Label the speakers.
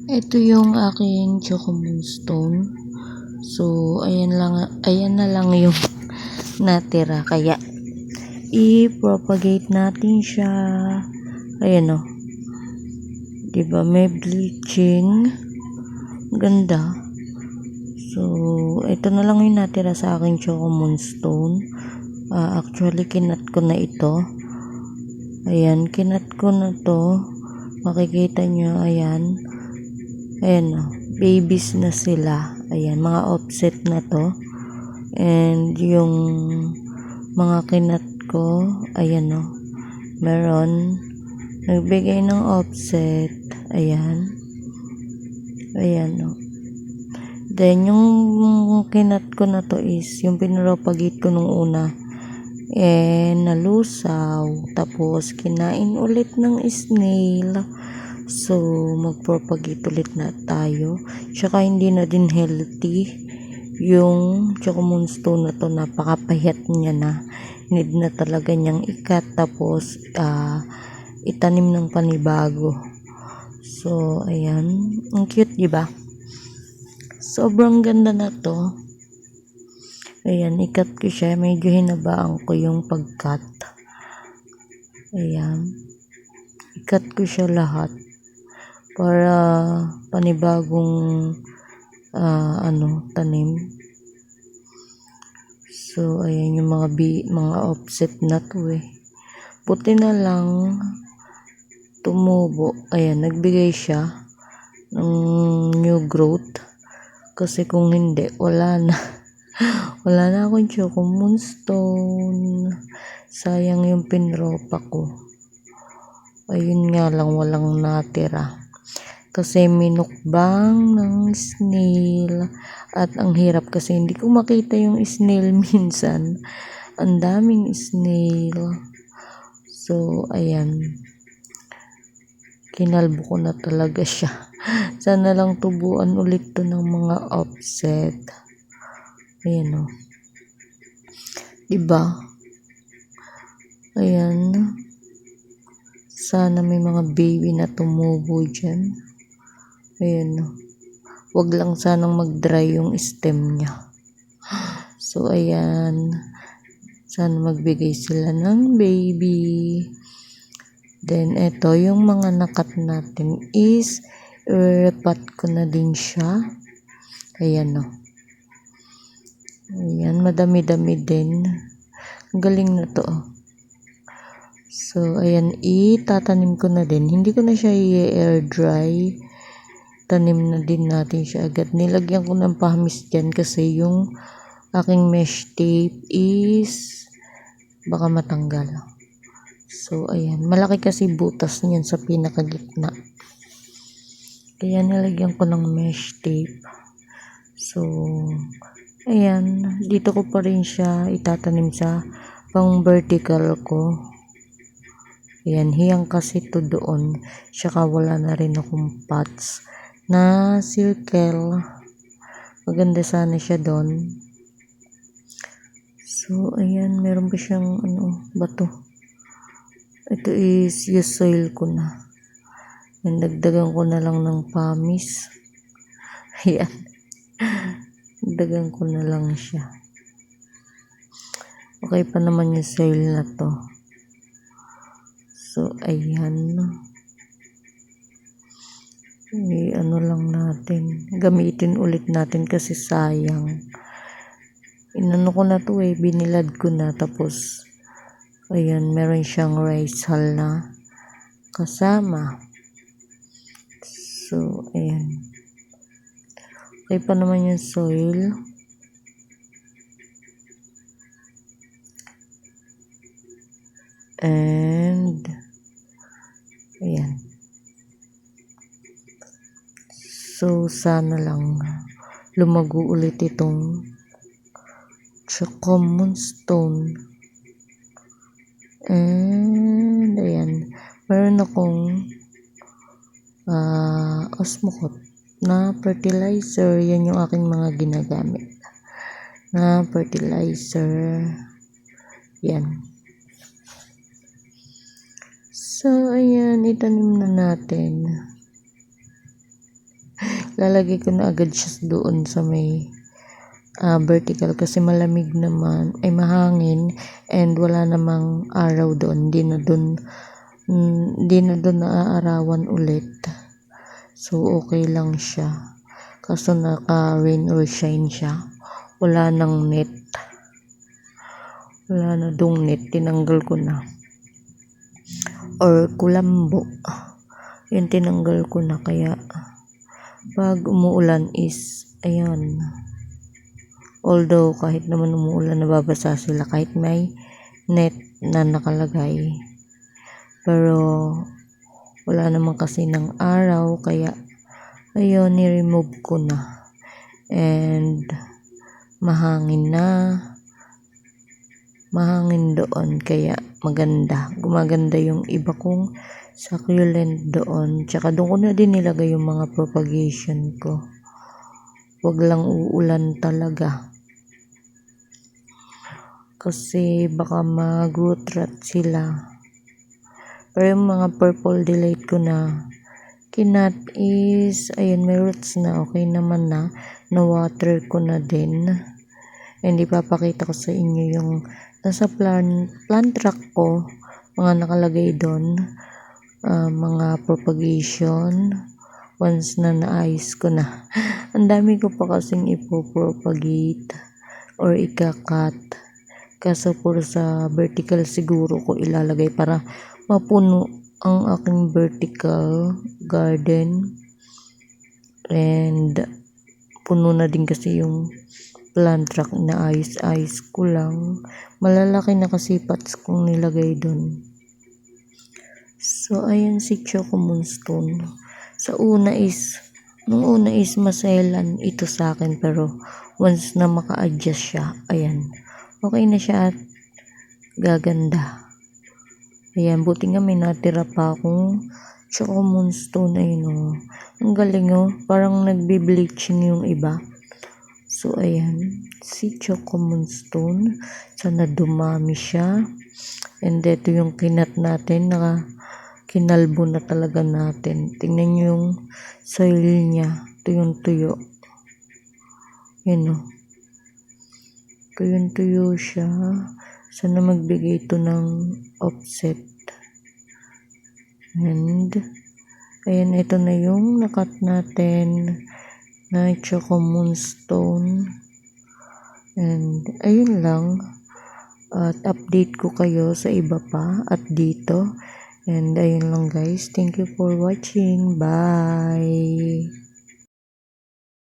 Speaker 1: Ito yung aking choco moonstone. So, ayan na lang yung natira. Kaya, i-propagate natin siya. Ayan o. Diba, may bleaching. Ganda. So, ito na lang yung natira sa aking choco moonstone. Actually, kinat ko na ito. Ayan, kinat ko na to. Makikita nyo, ayan. Ayan o, babies na sila. Ayan, mga offset na to. And yung mga kinat ko, ayan o, meron. Nagbigay ng offset. Ayan. Ayan o. Then, yung kinat ko na to is, yung pinropagate ko nung una. Nalusaw. Tapos, kinain ulit ng snail. So, mag-propagate ulit na tayo. Tsaka, hindi na din healthy. Yung choco moonstone na to, napakapayat niya na. Need na talaga niyang ikat. Tapos, itanim ng panibago. So, ayan. Ang cute, diba? Sobrang ganda na to. Ayan, ikat ko siya. Medyo hinabaan ko yung pagkat. Ayan. Ikat ko siya lahat. Para panibagong tanim. So, ayan yung mga offset na to eh. Puti na lang tumubo. Ayan, nagbigay siya ng new growth. Kasi kung hindi, wala na. Wala na akong choco moonstone. Sayang yung pinropa ko. Ayun nga lang, walang natira. Kasi minukbang ng snail. At ang hirap kasi hindi ko makita yung snail minsan. Ang daming snail. So, ayan. Kinalbo ko na talaga siya. Sana lang tubuan ulit to ng mga offset. Ayan o. Diba? Ayan. Sana may mga baby na tumubo dyan. Ayan o. Wag lang sanang mag-dry yung stem niya. So, ayan. Sana magbigay sila ng baby. Then, ito, yung mga nakat natin is, repat ko na din siya. Ayan o. Ayan, madami-dami din. Ang galing na to. So, ayan, itatanim ko na din. Hindi ko na siya i-air dry. Tanim na din natin siya agad. Nilagyan ko ng pahamis dyan kasi yung aking mesh tape is baka matanggal. So, ayan. Malaki kasi butas niyan sa pinakagitna. Kaya nilagyan ko ng mesh tape. So, ayan. Dito ko pa rin siya itatanim sa pang vertical ko. Ayan. Hiyang kasi to doon. Tsaka wala na rin akong pots na circle. Maganda sana siya doon. So, ayan. Meron pa siyang bato. Ito is yung soil ko na. And dagdagan ko na lang ng pamis. Ayan. Dagdagan ko na lang siya. Okay pa naman yung soil na to. So, ayan. Lang natin. Gamitin ulit natin kasi sayang. Inano ko na to eh. Binilad ko na. Tapos, ayan. Meron siyang rice hull na kasama. So, ayan. Okay pa naman yung soil. And, ayan. So, sana lang lumago ulit itong choco moonstone. And, ayan. Meron akong osmocot na fertilizer. Yan yung aking mga ginagamit na fertilizer. Yan. So, ayan. Itanim na natin. lalagay ko na agad siya doon sa may vertical kasi malamig naman, ay mahangin, and wala namang araw doon, hindi na doon naaarawan ulit. So okay lang siya. Kaso naka rain or shine siya. Wala nang net. Wala na dong net. Tinanggal ko na. Or kulambo. Yun, tinanggal ko na. Kaya pag umuulan is, ayan. Although kahit naman umuulan, nababasa sila kahit may net na nakalagay. Pero wala naman kasi ng araw. Kaya ayun, ni-remove ko na. And mahangin doon, kaya gumaganda yung iba kong succulent doon. Tsaka doon ko na din nilagay yung mga propagation ko. Wag lang uulan talaga kasi baka mag-root rot sila. Pero yung mga purple delight ko na kinat is, ayun, may roots na, okay naman na water ko na din. And ipapakita ko sa inyo yung nasa plant rack ko, mga nakalagay doon, mga propagation, once na naayos ko na. Ang dami ko pa kasing ipopropagate or ikakat. Kaso puro sa vertical siguro ko ilalagay para mapuno ang aking vertical garden. And puno na din kasi yung plant rack na ayos ko lang. Malalaki na kasi pots kong nilagay doon. So ayan si Choco Moonstone. Nung una is maselan ito sa akin, pero once na maka-adjust siya, ayan, okay na siya at gaganda. Ayan, buti nga may natira pa akong Choco Moonstone. Ayun, ang galing, parang nagbe-bleaching yung iba. So ayan, si Choco Moonstone, sana dumami siya. And ito yung kinat natin, kinalbo na talaga natin. Tingnan nyo yung soil niya, tuyong-tuyo. Yan, tuyong-tuyo siya. Sana magbigay ito ng offset. And ayan, ito na yung nakat natin na Choco Moonstone. And ayun lang, at update ko kayo sa iba pa at dito. And ayun lang guys, thank you for watching, bye.